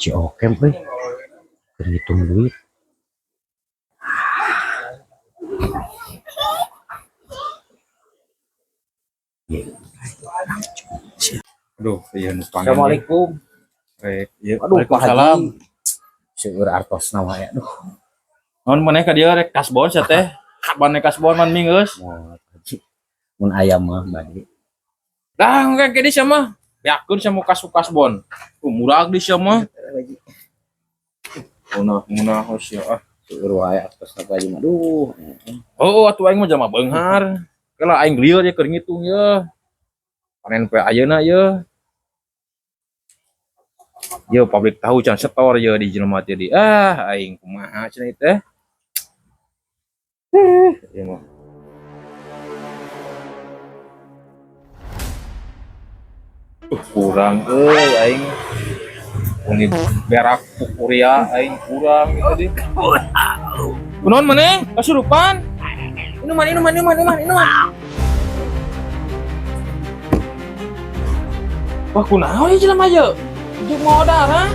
Ciokem euy. Keur ngitung duit. Aduh, iya nu panggil. Assalamualaikum. Iya, Aduh, Pak Waalaikumsalam. Haji. Seueur artos nama ya. Aduh, Naon maneh ka dieu rek kasbon sia teh? Kapan kasbon man minggeus? mau Haji. Mun aya mah bade. Dah engke ke di sia mah. Yakeun sia mau kasbon. Murah di sia mah. Munah sia ah. Seueur wae artos apa aja mah. Aduh. Oh, atuh aing mah jama beunghar. Kala aing lieur ye keur ngitung ye. Panen poe ayeuna ye. Ye pabrik tahu can setor ye di jelema teh di. Aing kumaha cenah teh. Ieu mah. Kurang aing uni berak kukuria aing kurang gitu di. Kunaon maneh? Kasurupan? Minuman. Wah, kunaon ieu jelema ye? Untuk modal, ha?